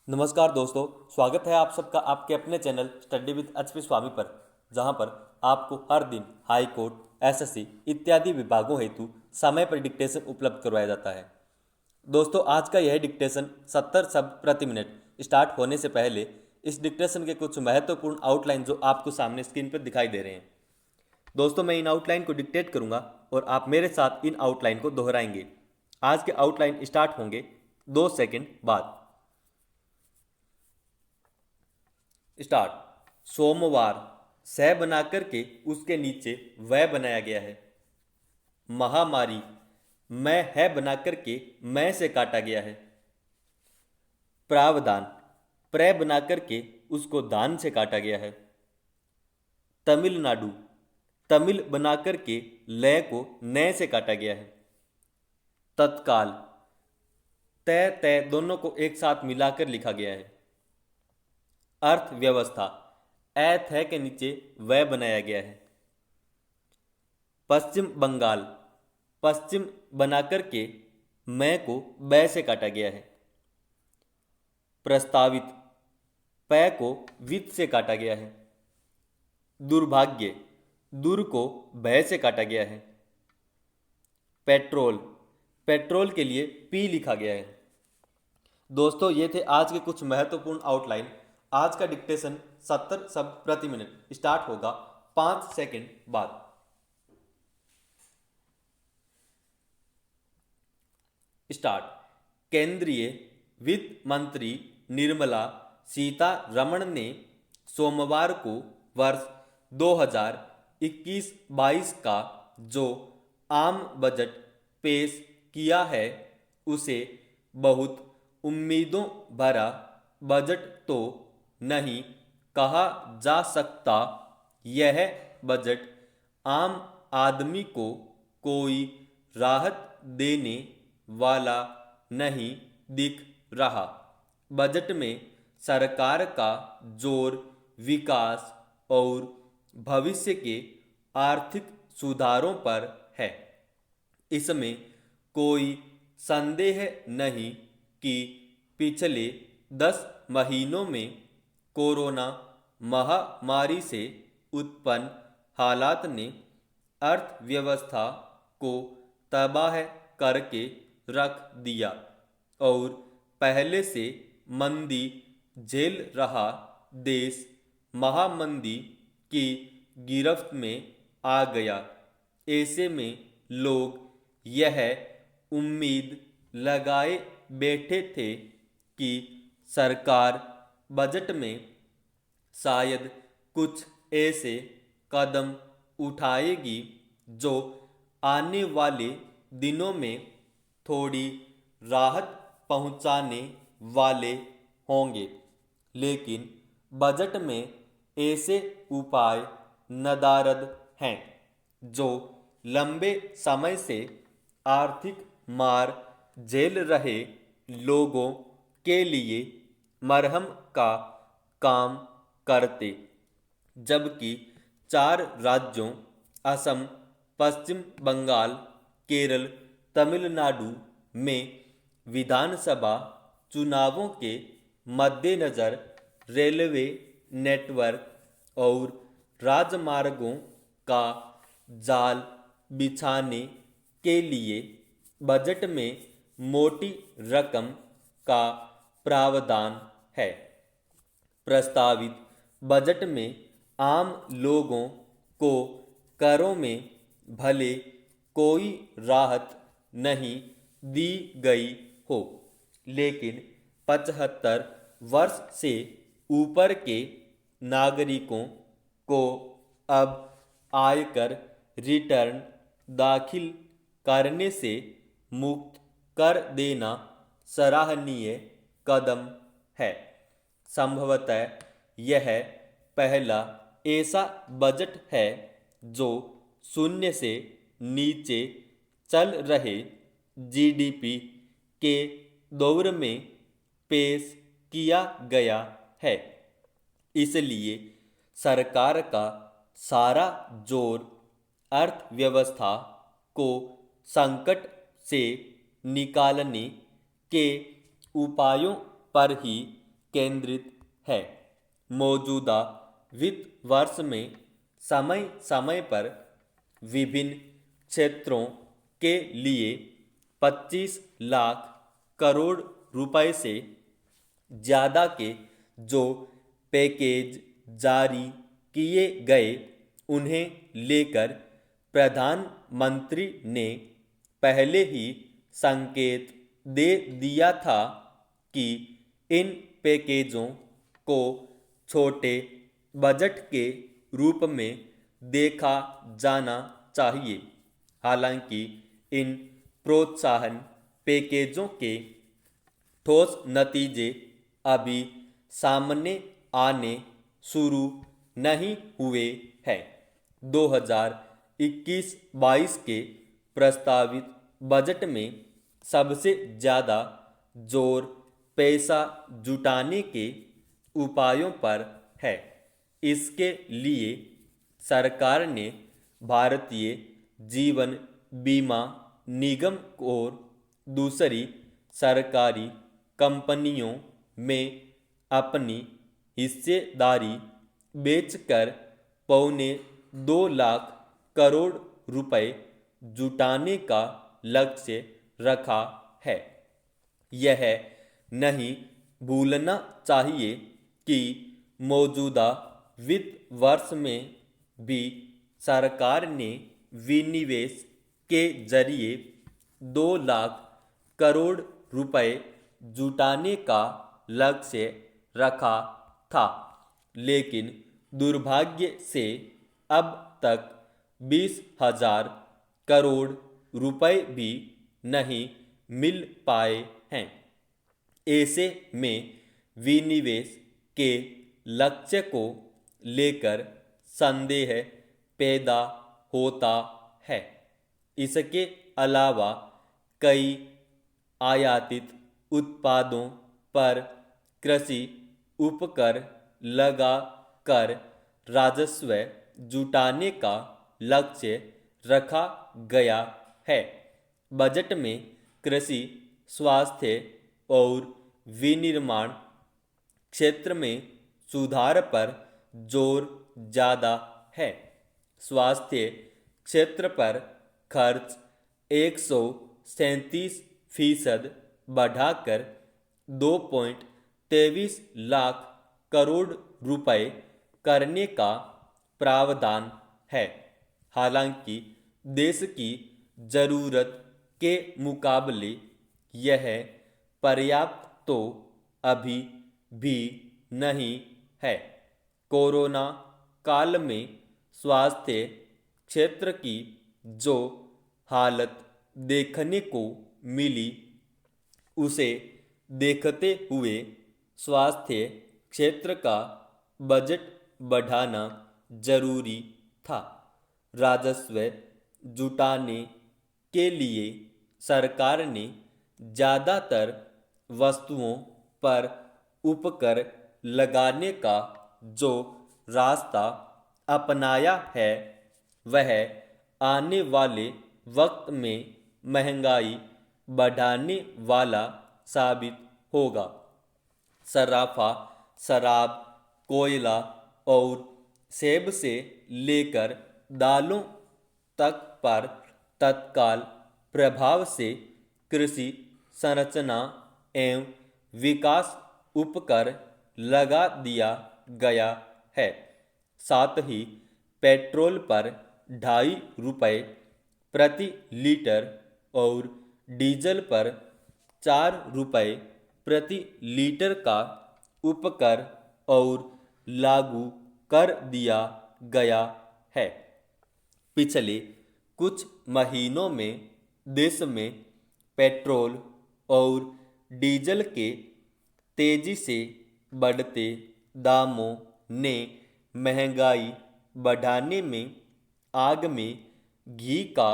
नमस्कार दोस्तों, स्वागत है आप सबका आपके अपने चैनल स्टडी विद एचपी स्वामी पर, जहां पर आपको हर दिन हाई कोर्ट, एसएससी इत्यादि विभागों हेतु समय पर डिक्टेशन उपलब्ध करवाया जाता है। दोस्तों, आज का यह डिक्टेशन 70 शब्द प्रति मिनट स्टार्ट होने से पहले इस डिक्टेशन के कुछ महत्वपूर्ण आउटलाइन जो आपको सामने स्क्रीन पर दिखाई दे रहे हैं। दोस्तों, मैं इन आउटलाइन को डिक्टेट करूंगा और आप मेरे साथ इन आउटलाइन को दोहराएंगे। आज के आउटलाइन स्टार्ट होंगे 2 सेकंड बाद। स्टार्ट। सोमवार सह बनाकर के उसके नीचे वह बनाया गया है। महामारी मैं है बनाकर के मैं से काटा गया है। प्रावधान प्र बनाकर के उसको दान से काटा गया है। तमिलनाडु तमिल बनाकर के लय को नय से काटा गया है। तत्काल तय तय दोनों को एक साथ मिलाकर लिखा गया है। अर्थव्यवस्था ऐ थ के नीचे वह बनाया गया है। पश्चिम बंगाल पश्चिम बनाकर के मैं को बै से काटा गया है। प्रस्तावित पै को वित्त से काटा गया है। दुर्भाग्य दुर को भय से काटा गया है। पेट्रोल पेट्रोल के लिए पी लिखा गया है। दोस्तों, ये थे आज के कुछ महत्वपूर्ण आउटलाइन। आज का डिक्टेशन 70 शब्द प्रति मिनट स्टार्ट होगा 5 सेकंड बाद। स्टार्ट। केंद्रीय वित्त मंत्री निर्मला सीतारमण ने सोमवार को वर्ष 2021-22 का जो आम बजट पेश किया है उसे बहुत उम्मीदों भरा बजट तो नहीं कहा जा सकता। यह बजट आम आदमी को कोई राहत देने वाला नहीं दिख रहा। बजट में सरकार का जोर विकास और भविष्य के आर्थिक सुधारों पर है। इसमें कोई संदेह नहीं कि पिछले 10 महीनों में कोरोना महामारी से उत्पन्न हालात ने अर्थव्यवस्था को तबाह करके रख दिया और पहले से मंदी झेल रहा देश महामंदी की गिरफ्त में आ गया। ऐसे में लोग यह उम्मीद लगाए बैठे थे कि सरकार बजट में शायद कुछ ऐसे कदम उठाएगी जो आने वाले दिनों में थोड़ी राहत पहुंचाने वाले होंगे, लेकिन बजट में ऐसे उपाय नदारद हैं जो लंबे समय से आर्थिक मार झेल रहे लोगों के लिए मरहम का काम करते। जबकि 4 राज्यों असम, पश्चिम बंगाल, केरल, तमिलनाडु में विधानसभा चुनावों के मद्देनज़र रेलवे नेटवर्क और राजमार्गों का जाल बिछाने के लिए बजट में मोटी रकम का प्रावधान है। प्रस्तावित बजट में आम लोगों को करों में भले कोई राहत नहीं दी गई हो, लेकिन 75 वर्ष से ऊपर के नागरिकों को अब आयकर रिटर्न दाखिल करने से मुक्त कर देना सराहनीय कदम है। संभवतः यह पहला ऐसा बजट है जो शून्य से नीचे चल रहे जीडीपी के दौर में पेश किया गया है। इसलिए सरकार का सारा जोर अर्थव्यवस्था को संकट से निकालने के उपायों पर ही केंद्रित है। मौजूदा वित्त वर्ष में समय समय पर विभिन्न क्षेत्रों के लिए 25 लाख करोड़ रुपए से ज़्यादा के जो पैकेज जारी किए गए उन्हें लेकर प्रधानमंत्री ने पहले ही संकेत दे दिया था कि इन पैकेजों को छोटे बजट के रूप में देखा जाना चाहिए। हालांकि इन प्रोत्साहन पैकेजों के ठोस नतीजे अभी सामने आने शुरू नहीं हुए हैं। 2021-22 के प्रस्तावित बजट में सबसे ज़्यादा जोर पैसा जुटाने के उपायों पर है। इसके लिए सरकार ने भारतीय जीवन बीमा निगम और दूसरी सरकारी कंपनियों में अपनी हिस्सेदारी बेचकर 2.25 लाख करोड़ रुपए जुटाने का लक्ष्य रखा है। यह नहीं भूलना चाहिए कि मौजूदा वित्त वर्ष में भी सरकार ने विनिवेश के जरिए 2 लाख करोड़ रुपए जुटाने का लक्ष्य रखा था, लेकिन दुर्भाग्य से अब तक 20,000 करोड़ रुपए भी नहीं मिल पाए हैं। ऐसे में विनिवेश के लक्ष्य को लेकर संदेह पैदा होता है। इसके अलावा कई आयातित उत्पादों पर कृषि उपकर लगा कर राजस्व जुटाने का लक्ष्य रखा गया है। बजट में कृषि, स्वास्थ्य और विनिर्माण क्षेत्र में सुधार पर जोर ज़्यादा है। स्वास्थ्य क्षेत्र पर खर्च 137% बढ़ाकर 2.23 लाख करोड़ रुपए करने का प्रावधान है। हालांकि देश की ज़रूरत के मुकाबले यह पर्याप्त तो अभी भी नहीं है। कोरोना काल में स्वास्थ्य क्षेत्र की जो हालत देखने को मिली उसे देखते हुए स्वास्थ्य क्षेत्र का बजट बढ़ाना जरूरी था। राजस्व जुटाने के लिए सरकार ने ज़्यादातर वस्तुओं पर उपकर लगाने का जो रास्ता अपनाया है वह आने वाले वक्त में महंगाई बढ़ाने वाला साबित होगा। सराफा, शराब, कोयला और सेब से लेकर दालों तक पर तत्काल प्रभाव से कृषि संरचना एवं विकास उपकर लगा दिया गया है। साथ ही पेट्रोल पर 2.5 रुपए प्रति लीटर और डीजल पर 4 रुपए प्रति लीटर का उपकर और लागू कर दिया गया है। पिछले कुछ महीनों में देश में पेट्रोल और डीजल के तेजी से बढ़ते दामों ने महंगाई बढ़ाने में आग में घी का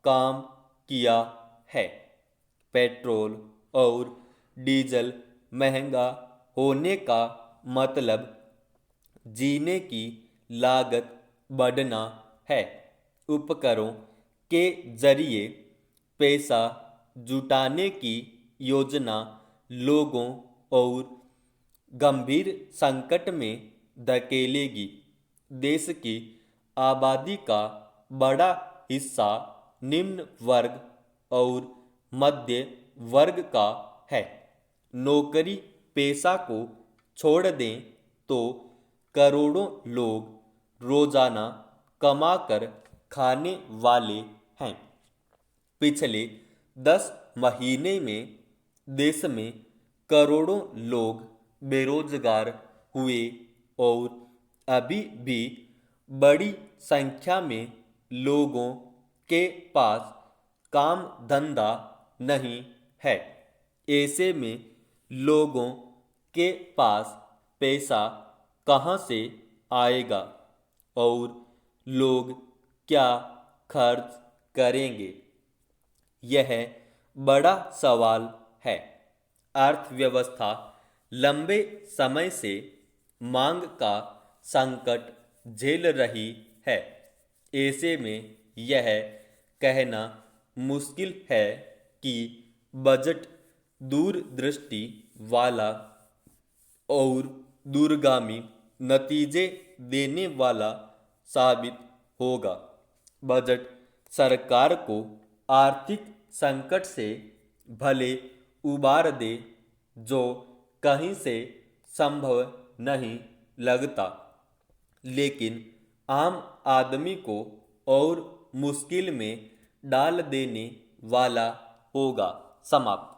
काम किया है। पेट्रोल और डीजल महंगा होने का मतलब जीने की लागत बढ़ना है। उपकरों के जरिए पैसा जुटाने की योजना लोगों और गंभीर संकट में धकेलेगी। देश की आबादी का बड़ा हिस्सा निम्न वर्ग और मध्य वर्ग का है। नौकरी पेशा को छोड़ दें तो करोड़ों लोग रोजाना कमाकर खाने वाले हैं। पिछले 10 महीने में देश में करोड़ों लोग बेरोजगार हुए और अभी भी बड़ी संख्या में लोगों के पास काम धंधा नहीं है। ऐसे में लोगों के पास पैसा कहाँ से आएगा और लोग क्या खर्च करेंगे, यह बड़ा सवाल है। अर्थव्यवस्था लंबे समय से मांग का संकट झेल रही है। ऐसे में यह कहना मुश्किल है कि बजट दूरदृष्टि वाला और दूरगामी नतीजे देने वाला साबित होगा। बजट सरकार को आर्थिक संकट से भले उबार दे, जो कहीं से संभव नहीं लगता, लेकिन आम आदमी को और मुश्किल में डाल देने वाला होगा। समाप्त।